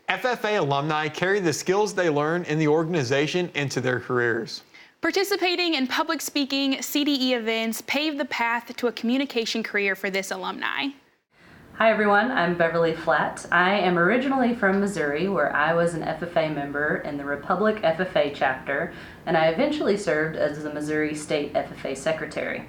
FFA alumni carry the skills they learn in the organization into their careers. Participating in public speaking, CDE events paved the path to a communication career for this alumni. Hi everyone, I'm Beverly Flatt. I am originally from Missouri, where I was an FFA member in the Republic FFA chapter, and I eventually served as the Missouri State FFA Secretary.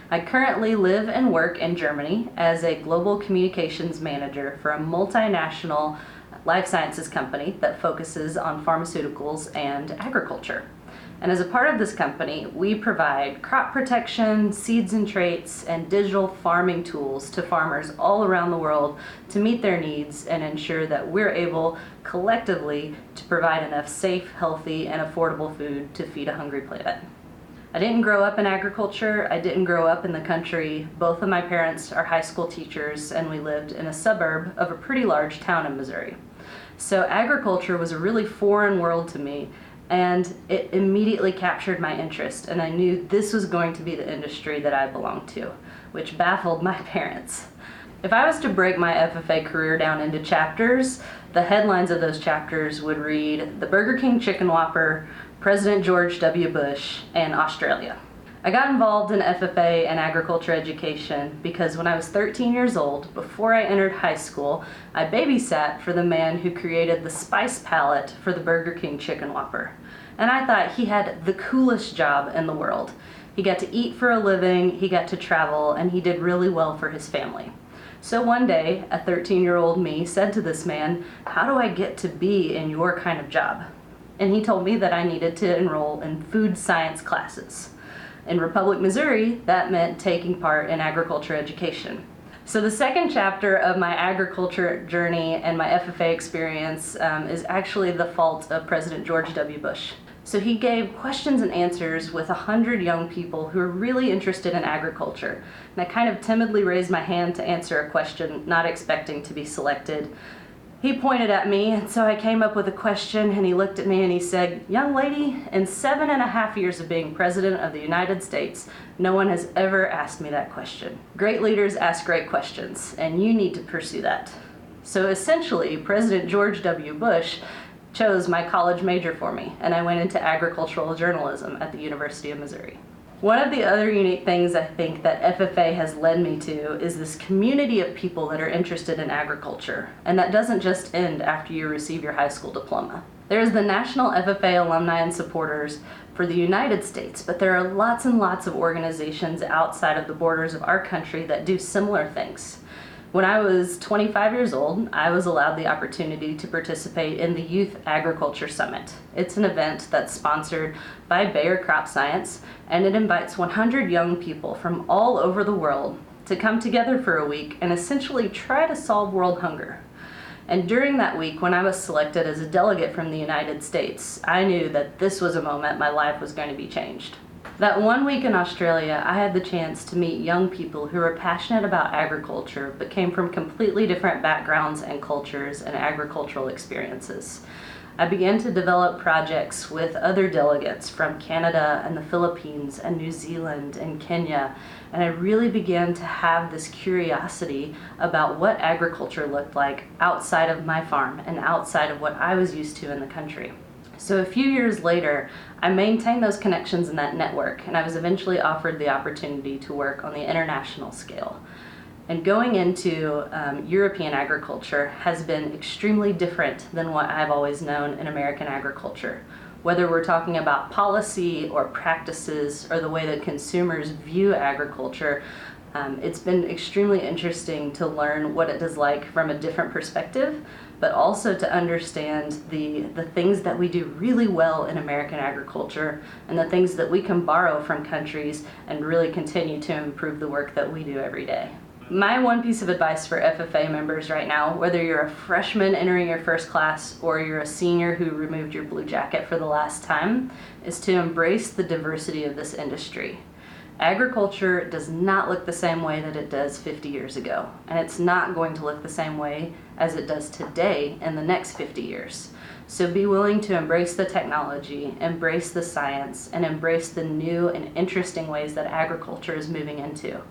I currently live and work in Germany as a global communications manager for a multinational life sciences company that focuses on pharmaceuticals and agriculture. And as a part of this company, we provide crop protection, seeds and traits, and digital farming tools to farmers all around the world to meet their needs and ensure that we're able collectively to provide enough safe, healthy, and affordable food to feed a hungry planet. I didn't grow up in agriculture. I didn't grow up in the country. Both of my parents are high school teachers, and we lived in a suburb of a pretty large town in Missouri. So agriculture was a really foreign world to me, and it immediately captured my interest, and I knew this was going to be the industry that I belonged to, which baffled my parents. If I was to break my FFA career down into chapters, the headlines of those chapters would read the Burger King Chicken Whopper, President George W. Bush, and Australia. I got involved in FFA and agriculture education because when I was 13 years old, before I entered high school, I babysat for the man who created the spice palette for the Burger King Chicken Whopper. And I thought he had the coolest job in the world. He got to eat for a living, he got to travel, and he did really well for his family. So one day, a 13-year-old me said to this man, "How do I get to be in your kind of job?" And he told me that I needed to enroll in food science classes. In Republic, Missouri, that meant taking part in agriculture education. So the second chapter of my agriculture journey and my FFA experience is actually the fault of President George W. Bush. So he gave questions and answers with 100 young people who were really interested in agriculture. And I kind of timidly raised my hand to answer a question, not expecting to be selected. He pointed at me, and so I came up with a question, and he looked at me and he said, "Young lady, in 7.5 years of being President of the United States, no one has ever asked me that question. Great leaders ask great questions, and you need to pursue that." So essentially, President George W. Bush chose my college major for me, and I went into agricultural journalism at the University of Missouri. One of the other unique things I think that FFA has led me to is this community of people that are interested in agriculture, and that doesn't just end after you receive your high school diploma. There is the National FFA Alumni and Supporters for the United States, but there are lots and lots of organizations outside of the borders of our country that do similar things. When I was 25 years old, I was allowed the opportunity to participate in the Youth Agriculture Summit. It's an event that's sponsored by Bayer Crop Science, and it invites 100 young people from all over the world to come together for a week and essentially try to solve world hunger. And during that week, when I was selected as a delegate from the United States, I knew that this was a moment my life was going to be changed. That one week in Australia, I had the chance to meet young people who were passionate about agriculture but came from completely different backgrounds and cultures and agricultural experiences. I began to develop projects with other delegates from Canada and the Philippines and New Zealand and Kenya, and I really began to have this curiosity about what agriculture looked like outside of my farm and outside of what I was used to in the country. So a few years later, I maintained those connections in that network, and I was eventually offered the opportunity to work on the international scale. And going into European agriculture has been extremely different than what I've always known in American agriculture. Whether we're talking about policy or practices or the way that consumers view agriculture, it's been extremely interesting to learn what it is like from a different perspective, but also to understand the things that we do really well in American agriculture and the things that we can borrow from countries and really continue to improve the work that we do every day. My one piece of advice for FFA members right now, whether you're a freshman entering your first class or you're a senior who removed your blue jacket for the last time, is to embrace the diversity of this industry. Agriculture does not look the same way that it does 50 years ago, and it's not going to look the same way as it does today in the next 50 years. So be willing to embrace the technology, embrace the science, and embrace the new and interesting ways that agriculture is moving into.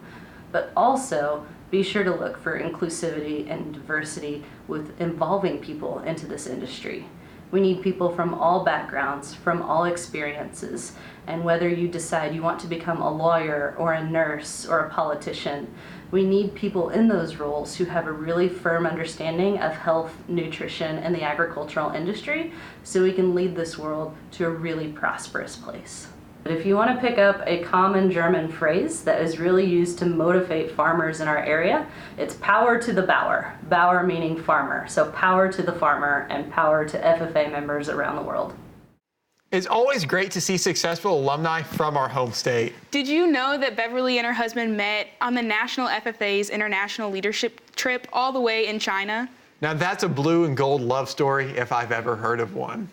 But also be sure to look for inclusivity and diversity with involving people into this industry. We need people from all backgrounds, from all experiences, and whether you decide you want to become a lawyer or a nurse or a politician, we need people in those roles who have a really firm understanding of health, nutrition, and the agricultural industry so we can lead this world to a really prosperous place. But if you want to pick up a common German phrase that is really used to motivate farmers in our area, it's power to the Bauer. Bauer meaning farmer. So power to the farmer and power to FFA members around the world. It's always great to see successful alumni from our home state. Did you know that Beverly and her husband met on the National FFA's International Leadership Trip all the way in China? Now that's a blue and gold love story if I've ever heard of one.